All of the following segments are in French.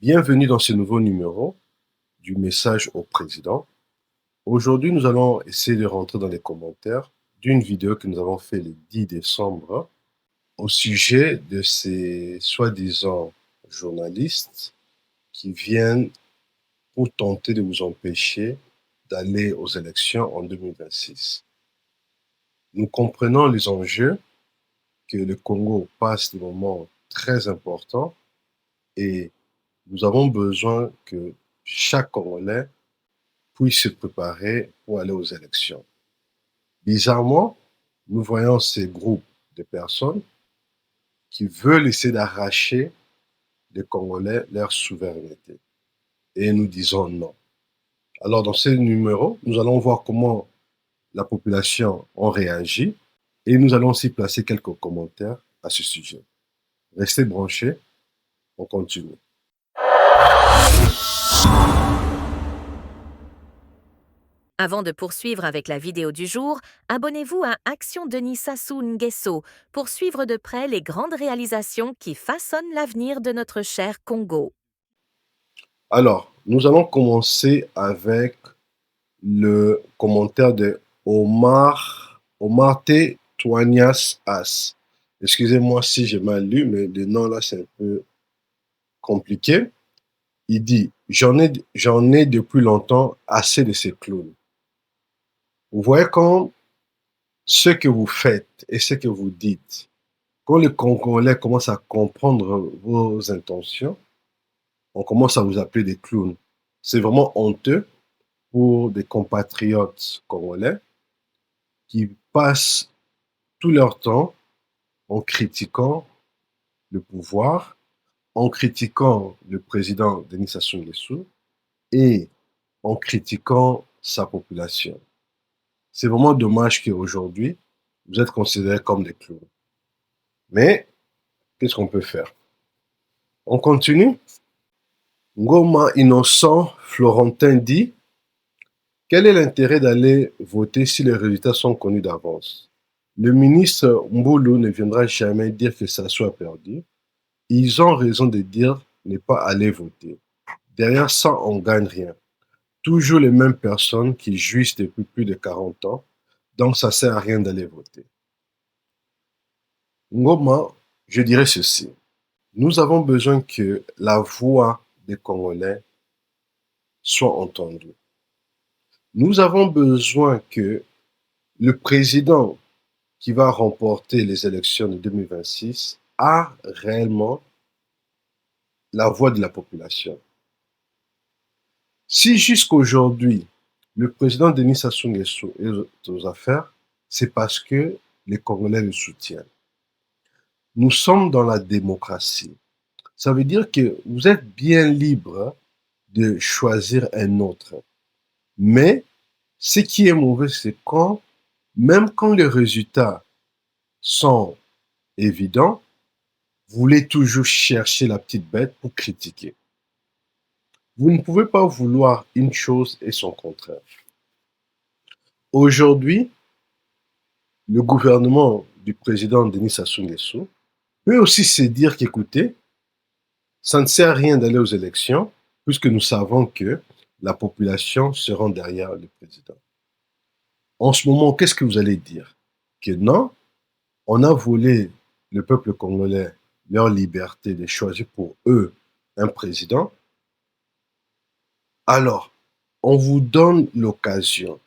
Bienvenue dans ce nouveau numéro du message au président. Aujourd'hui, nous allons essayer de rentrer dans les commentaires d'une vidéo que nous avons fait le 10 décembre au sujet de ces soi-disant journalistes qui viennent pour tenter de vous empêcher d'aller aux élections en 2026. Nous comprenons les enjeux, que le Congo passe des moments très importants et nous avons besoin que chaque Congolais puisse se préparer pour aller aux élections. Bizarrement, nous voyons ces groupes de personnes qui veulent essayer d'arracher des Congolais leur souveraineté. Et nous disons non. Alors, dans ce numéro, nous allons voir comment la population en réagit et nous allons aussi placer quelques commentaires à ce sujet. Restez branchés, on continue. Avant de poursuivre avec la vidéo du jour, abonnez-vous à Action Denis Sassou Nguesso pour suivre de près les grandes réalisations qui façonnent l'avenir de notre cher Congo. Alors, nous allons commencer avec le commentaire de Omar T. Toignas As. Excusez-moi si j'ai mal lu, mais le nom là c'est un peu compliqué. Il dit j'en ai depuis longtemps assez de ces clowns. Vous voyez quand ce que vous faites et ce que vous dites, quand les Congolais commencent à comprendre vos intentions, on commence à vous appeler des clowns. C'est vraiment honteux pour des compatriotes congolais qui passent tout leur temps en critiquant le pouvoir, en critiquant le président Denis Sassou Nguesso et en critiquant sa population. C'est vraiment dommage qu'aujourd'hui, vous êtes considérés comme des clowns. Mais, qu'est-ce qu'on peut faire? On continue. Ngoma Innocent Florentin dit: quel est l'intérêt d'aller voter si les résultats sont connus d'avance? Le ministre Mboulou ne viendra jamais dire que ça soit perdu. Ils ont raison de dire ne pas aller voter. Derrière ça, on ne gagne rien. Toujours les mêmes personnes qui jouissent depuis plus de 40 ans, donc ça ne sert à rien d'aller voter. Ngoma, je dirais ceci. Nous avons besoin que la voix des Congolais soit entendue. Nous avons besoin que le président qui va remporter les élections de 2026 a réellement la voix de la population. Si jusqu'aujourd'hui, le président Denis Sassou Nguesso est aux affaires, c'est parce que les Congolais le soutiennent. Nous sommes dans la démocratie. Ça veut dire que vous êtes bien libre de choisir un autre. Mais ce qui est mauvais, c'est quand, même quand les résultats sont évidents, vous voulez toujours chercher la petite bête pour critiquer. Vous ne pouvez pas vouloir une chose et son contraire. Aujourd'hui, le gouvernement du président Denis Sassou Nguesso peut aussi se dire qu'écoutez, ça ne sert à rien d'aller aux élections puisque nous savons que la population se rend derrière le président. En ce moment, qu'est-ce que vous allez dire? Que non, on a volé le peuple congolais leur liberté de choisir pour eux un président. Alors, on vous donne l'occasion,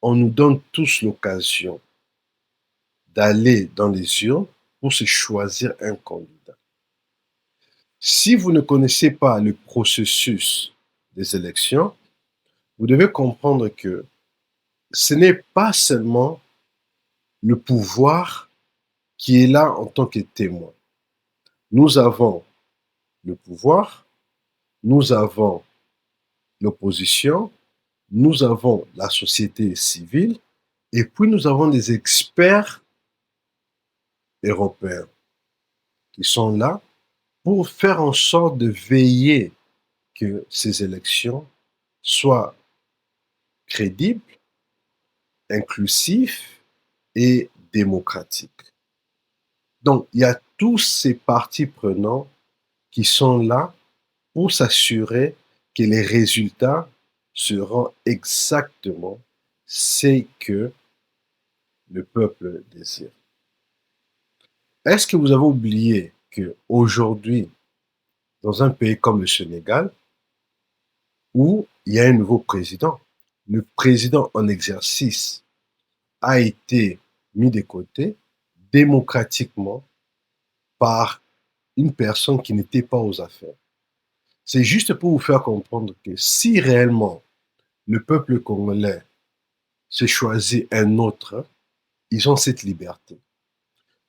on nous donne tous l'occasion d'aller dans les urnes pour se choisir un candidat. Si vous ne connaissez pas le processus des élections, vous devez comprendre que ce n'est pas seulement le pouvoir qui est là en tant que témoin. Nous avons le pouvoir, nous avons l'opposition, nous avons la société civile et puis nous avons des experts européens qui sont là pour faire en sorte de veiller que ces élections soient crédibles, inclusives et démocratiques. Donc, il y a tous ces parties prenantes qui sont là pour s'assurer que les résultats seront exactement ce que le peuple désire. Est-ce que vous avez oublié qu'aujourd'hui, dans un pays comme le Sénégal, où il y a un nouveau président, le président en exercice a été mis de côté démocratiquement par une personne qui n'était pas aux affaires. C'est juste pour vous faire comprendre que si réellement le peuple congolais se choisit un autre, ils ont cette liberté.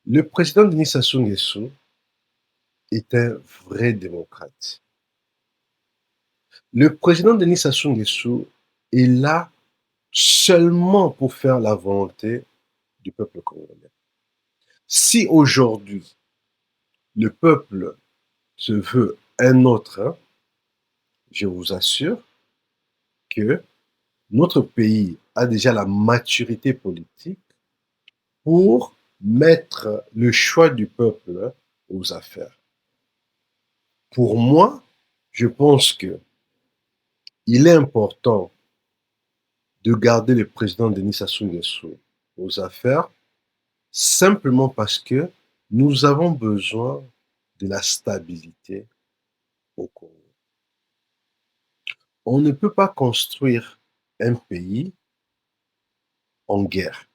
Le président Denis Sassou Nguesso est un vrai démocrate. Le président Denis Sassou Nguesso est là seulement pour faire la volonté du peuple congolais. Si aujourd'hui le peuple se veut un autre, je vous assure que notre pays a déjà la maturité politique pour mettre le choix du peuple aux affaires. Pour moi, je pense que il est important de garder le président Denis Sassou Nguesso aux affaires simplement parce que nous avons besoin de la stabilité au Congo. On ne peut pas construire un pays en guerre.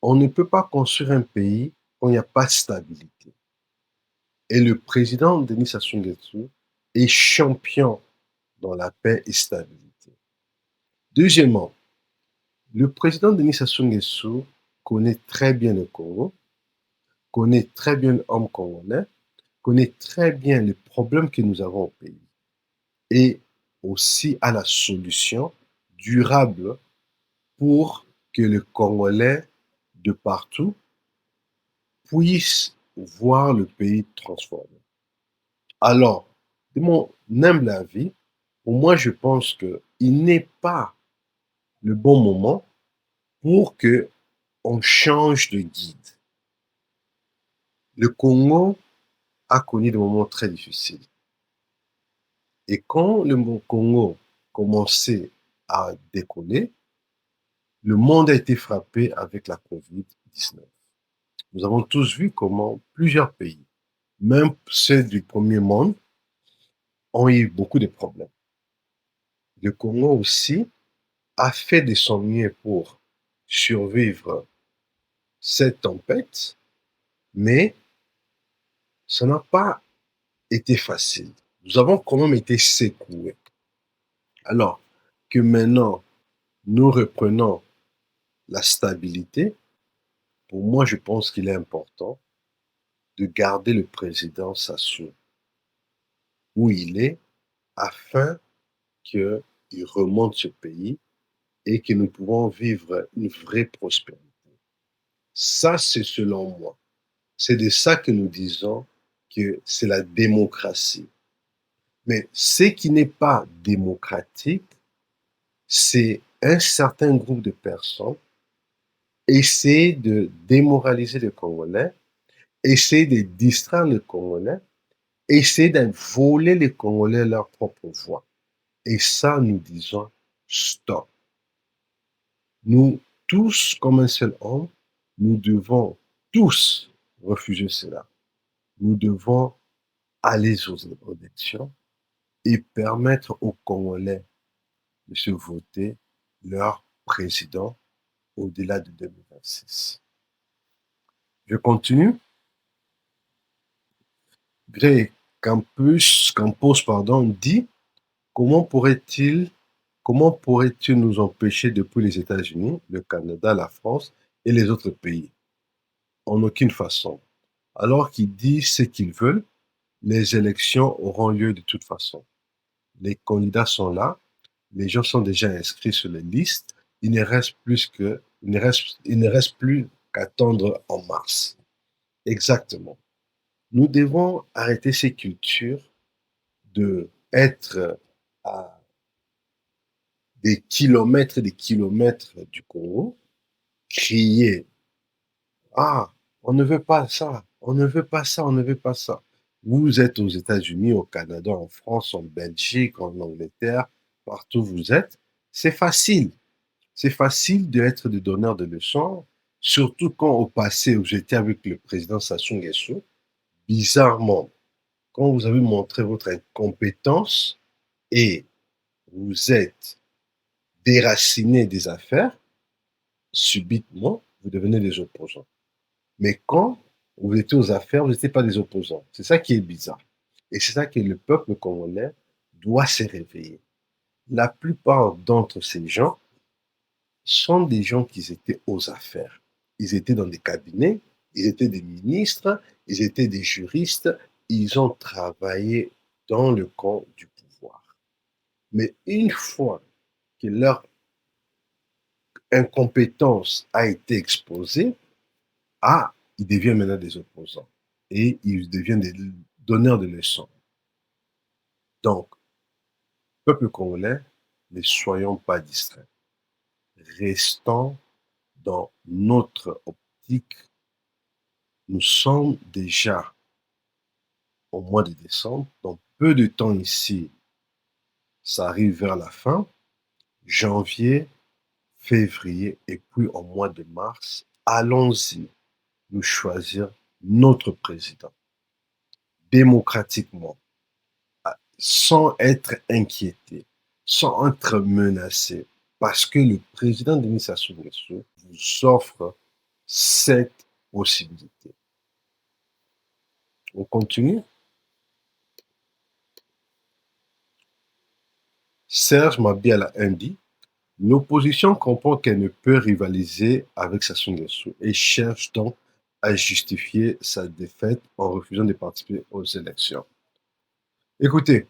On ne peut pas construire un pays quand il n'y a pas de stabilité. Et le président Denis Sassou Nguesso est champion dans la paix et stabilité. Deuxièmement, le président Denis Sassou Nguesso connaît très bien le Congo, connaît très bien l'homme congolais, connaît très bien les problèmes que nous avons au pays et aussi à la solution durable pour que le Congolais de partout puisse voir le pays transformé. Alors, de mon humble avis, pour moi, je pense qu'il n'est pas le bon moment pour que on change de guide. Le Congo a connu des moments très difficiles. Et quand le Congo commençait à décoller, le monde a été frappé avec la COVID-19. Nous avons tous vu comment plusieurs pays, même ceux du premier monde, ont eu beaucoup de problèmes. Le Congo aussi a fait de son mieux pour survivre cette tempête, mais ça n'a pas été facile. Nous avons quand même été secoués. Alors que maintenant, nous reprenons la stabilité, pour moi, je pense qu'il est important de garder le président Sassou où il est afin qu'il remonte ce pays et que nous pouvons vivre une vraie prospérité. Ça, c'est selon moi. C'est de ça que nous disons que c'est la démocratie. Mais ce qui n'est pas démocratique, c'est un certain groupe de personnes essayer de démoraliser les Congolais, essayer de distraire les Congolais, essayer de voler les Congolais leur propre voix. Et ça, nous disons stop. Nous tous, comme un seul homme, nous devons tous refuser cela. Nous devons aller aux élections et permettre aux Congolais de se voter leur président au-delà de 2026. Je continue. Greg Campos dit comment pourrait-il nous empêcher depuis les États-Unis, le Canada, la France et les autres pays? En aucune façon. Alors qu'ils disent ce qu'ils veulent, les élections auront lieu de toute façon. Les candidats sont là, les gens sont déjà inscrits sur les listes, il ne reste plus qu'attendre en mars. Exactement. Nous devons arrêter ces cultures de être à des kilomètres et des kilomètres du Congo, crier: ah, on ne veut pas ça, on ne veut pas ça, on ne veut pas ça. Vous êtes aux États-Unis, au Canada, en France, en Belgique, en Angleterre, partout où vous êtes, c'est facile. C'est facile d'être des donneurs de leçons, surtout quand au passé, où j'étais avec le président Sassou Nguesso, bizarrement, quand vous avez montré votre incompétence et vous êtes déraciné des affaires, subitement, vous devenez des opposants. Mais quand vous étiez aux affaires, vous n'étiez pas des opposants. C'est ça qui est bizarre. Et c'est ça que le peuple congolais doit se réveiller. La plupart d'entre ces gens sont des gens qui étaient aux affaires. Ils étaient dans des cabinets, ils étaient des ministres, ils étaient des juristes, ils ont travaillé dans le camp du pouvoir. Mais une fois que leur incompétence a été exposée, ils deviennent maintenant des opposants et ils deviennent des donneurs de leçons. Donc, peuple congolais, ne soyons pas distraits. Restons dans notre optique. Nous sommes déjà au mois de décembre, dans peu de temps ici, ça arrive vers la fin, janvier, février et puis au mois de mars, allons-y, nous choisir notre président démocratiquement, sans être inquiété, sans être menacé, parce que le président Denis Sassou Nguesso vous offre cette possibilité. On continue. Serge Mabiala dit « L'opposition comprend qu'elle ne peut rivaliser avec Sassou Nguesso et cherche donc à justifier sa défaite en refusant de participer aux élections. » Écoutez,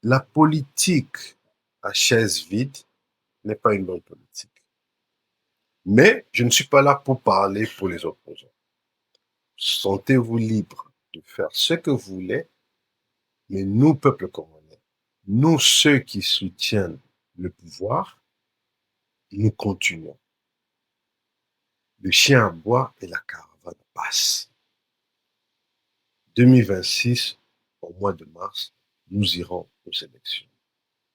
la politique à chaise vide n'est pas une bonne politique. Mais je ne suis pas là pour parler pour les opposants. Sentez-vous libre de faire ce que vous voulez, mais nous, peuple congolais, nous, ceux qui soutiennent le pouvoir, nous continuons. Le chien aboie et la caravane passe. 2026, au mois de mars, nous irons aux élections.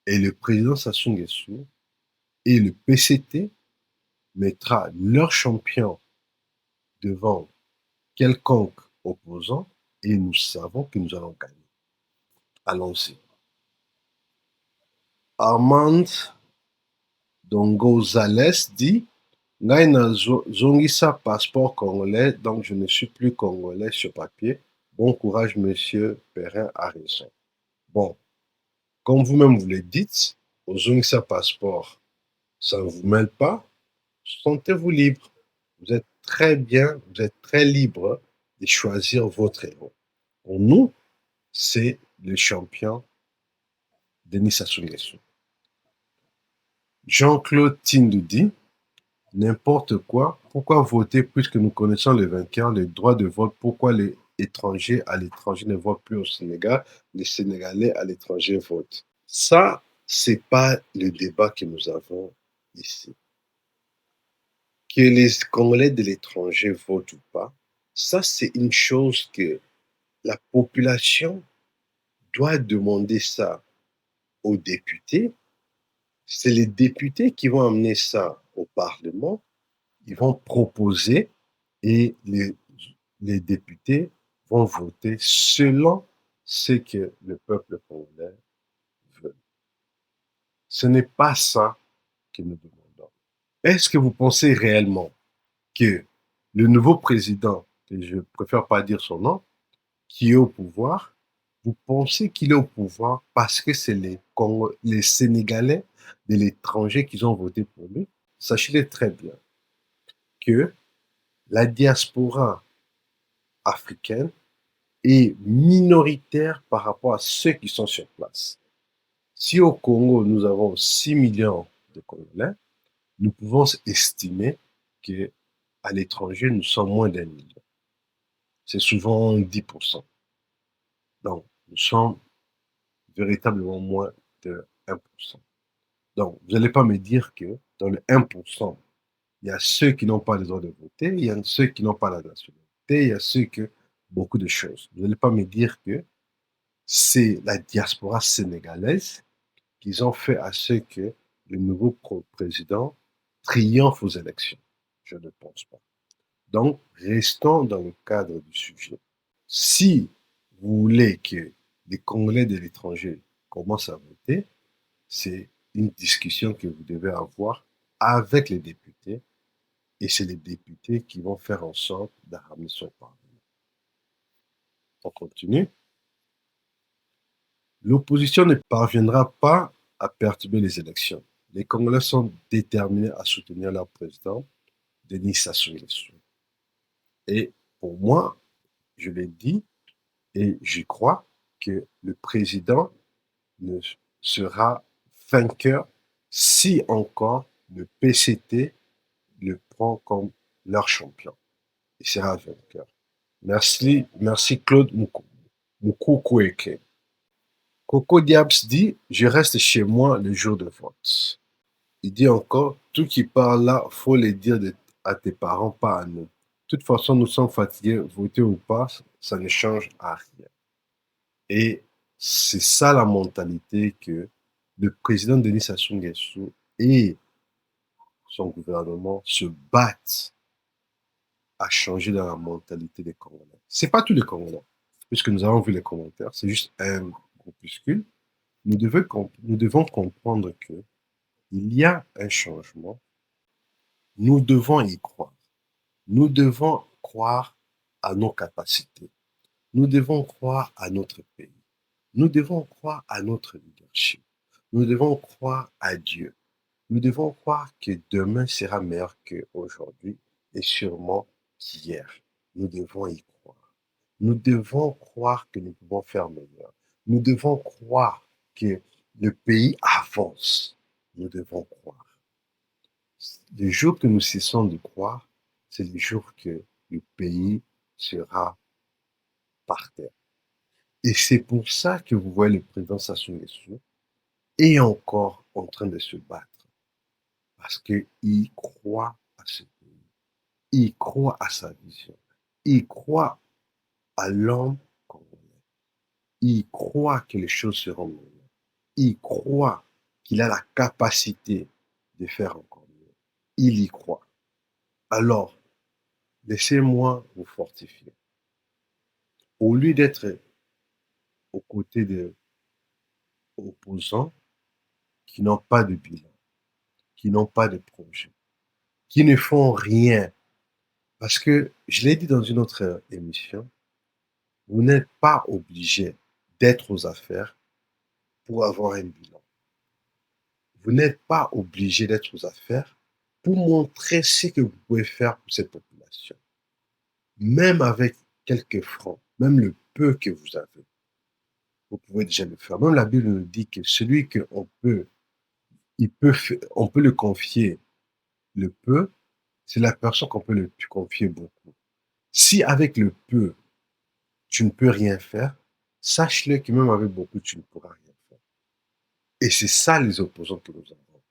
Et le président Sassou Nguesso et le PCT mettra leur champion devant quelconque opposant et nous savons que nous allons gagner. Allons-y. Armand Dongozales dit Ngai nazongisa passeport congolais, donc je ne suis plus congolais sur papier. Bon courage, monsieur Perrin a raison. Bon, comme vous-même vous le dites, au zongisa passeport, ça ne vous mêle pas. Sentez-vous libre. Vous êtes très bien, vous êtes très libre de choisir votre héros. Pour nous, c'est le champion Denis Sassou Nguesso. Jean-Claude Tindou dit n'importe quoi, pourquoi voter puisque nous connaissons les vainqueurs, les droits de vote, pourquoi les étrangers à l'étranger ne votent plus au Sénégal, les Sénégalais à l'étranger votent. Ça, c'est pas le débat que nous avons ici. Que les Congolais de l'étranger votent ou pas, ça, c'est une chose que la population doit demander ça aux députés. C'est les députés qui vont amener ça au Parlement. Ils vont proposer et les députés vont voter selon ce que le peuple congolais veut. Ce n'est pas ça que nous demandons. Est-ce que vous pensez réellement que le nouveau président, que je ne préfère pas dire son nom, qui est au pouvoir, vous pensez qu'il est au pouvoir parce que c'est les Sénégalais de l'étranger qui ont voté pour lui? Sachez-le très bien que la diaspora africaine est minoritaire par rapport à ceux qui sont sur place. Si au Congo, nous avons 6 millions de Congolais, nous pouvons estimer qu'à l'étranger, nous sommes moins d'1 million. C'est souvent 10%. Donc, nous sommes véritablement moins de 1%. Donc, vous n'allez pas me dire que dans le 1%, il y a ceux qui n'ont pas le droit de voter, il y a ceux qui n'ont pas la nationalité, il y a ceux que... beaucoup de choses. Vous n'allez pas me dire que c'est la diaspora sénégalaise qui ont fait à ce que le nouveau président triomphe aux élections. Je ne pense pas. Donc, restons dans le cadre du sujet. Si vous voulez que les Congolais de l'étranger commencent à voter, c'est une discussion que vous devez avoir avec les députés et c'est les députés qui vont faire en sorte d'amener son Parlement. On continue. L'opposition ne parviendra pas à perturber les élections. Les Congolais sont déterminés à soutenir leur président, Denis Sassou Nguesso. Et pour moi, je l'ai dit et j'y crois que le président ne sera vainqueur si encore le PCT le prend comme leur champion. Il sera vainqueur. Merci Claude Mukukweke. Coco Diabs dit « Je reste chez moi le jour de vote ». Il dit encore « Tout qui parle là, faut le dire à tes parents, pas à nous. De toute façon, nous sommes fatigués, voter ou pas, ça ne change à rien. » Et c'est ça la mentalité que le président Denis Sassou Nguesso et son gouvernement se battent à changer dans la mentalité des Congolais. C'est pas tous les Congolais, puisque nous avons vu les commentaires, c'est juste un groupuscule. Nous devons comprendre que il y a un changement. Nous devons y croire. Nous devons croire à nos capacités. Nous devons croire à notre pays. Nous devons croire à notre leadership. Nous devons croire à Dieu. Nous devons croire que demain sera meilleur qu'aujourd'hui et sûrement qu'hier. Nous devons y croire. Nous devons croire que nous pouvons faire meilleur. Nous devons croire que le pays avance. Nous devons croire. Le jour que nous cessons de croire, c'est le jour que le pays sera par terre. Et c'est pour ça que vous voyez le président Sassou Nguesso est encore en train de se battre. Parce qu'il croit à ce pays. Il croit à sa vision. Il croit à l'homme congolais. Il croit que les choses seront meilleures. Il croit qu'il a la capacité de faire encore mieux. Il y croit. Alors, laissez-moi vous fortifier. Au lieu d'être aux côtés des opposants qui n'ont pas de bilan, qui n'ont pas de projet, qui ne font rien, parce que je l'ai dit dans une autre émission, vous n'êtes pas obligé d'être aux affaires pour avoir un bilan. Vous n'êtes pas obligé d'être aux affaires pour montrer ce que vous pouvez faire pour cette population. Même avec quelques francs, même le peu que vous avez, vous pouvez déjà le faire. Même la Bible nous dit que celui qu'on peut, on peut le confier le peu, c'est la personne qu'on peut le confier beaucoup. Si avec le peu, tu ne peux rien faire, sache-le que même avec beaucoup, tu ne pourras rien faire. Et c'est ça les opposants que nous avons.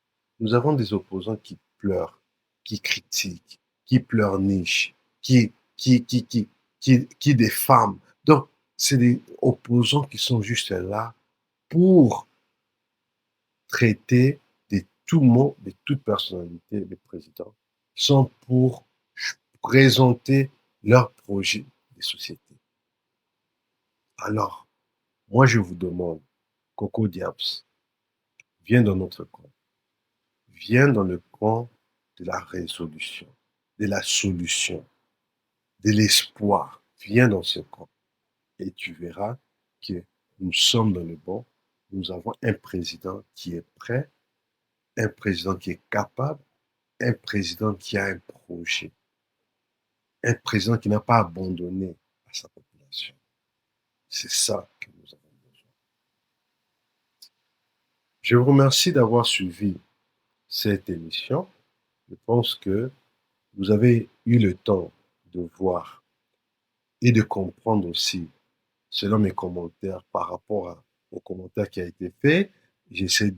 Nous avons des opposants qui pleurent, qui critiquent, qui pleurnichent, qui défament. Donc, c'est des opposants qui sont juste là pour traiter de tout mot, de toute personnalité, des présidents, sont pour présenter leur projet de société. Alors, moi, je vous demande, Coco Diabs, viens dans notre camp. Viens dans le camp de la résolution, de la solution, de l'espoir. Viens dans ce camp. Et tu verras que nous sommes dans le bon. Nous avons un président qui est prêt, un président qui est capable, un président qui a un projet, un président qui n'a pas abandonné à sa population. C'est ça que nous avons besoin. Je vous remercie d'avoir suivi cette émission. Je pense que vous avez eu le temps de voir et de comprendre aussi, selon mes commentaires, par rapport aux commentaires qui a été fait. J'essaie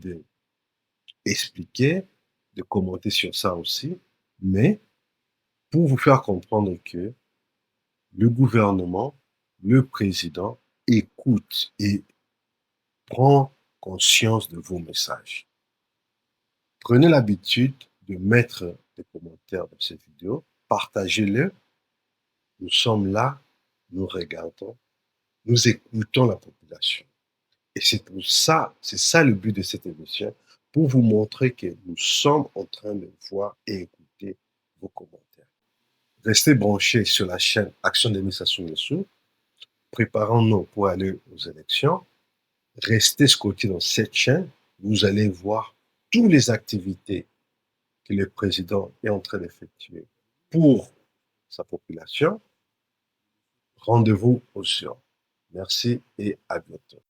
d'expliquer, de commenter sur ça aussi, mais pour vous faire comprendre que le gouvernement le président écoute et prend conscience de vos messages. Prenez l'habitude de mettre des commentaires dans cette vidéo, partagez-le. Nous sommes là, nous regardons, nous écoutons la population. Et c'est ça le but de cette émission, pour vous montrer que nous sommes en train de voir et écouter vos commentaires. Restez branchés sur la chaîne Action Denis Sassou Nguesso. Préparons-nous pour aller aux élections. Restez scotchés dans cette chaîne. Vous allez voir toutes les activités que le président est en train d'effectuer pour sa population. Rendez-vous au sur. Merci et à bientôt.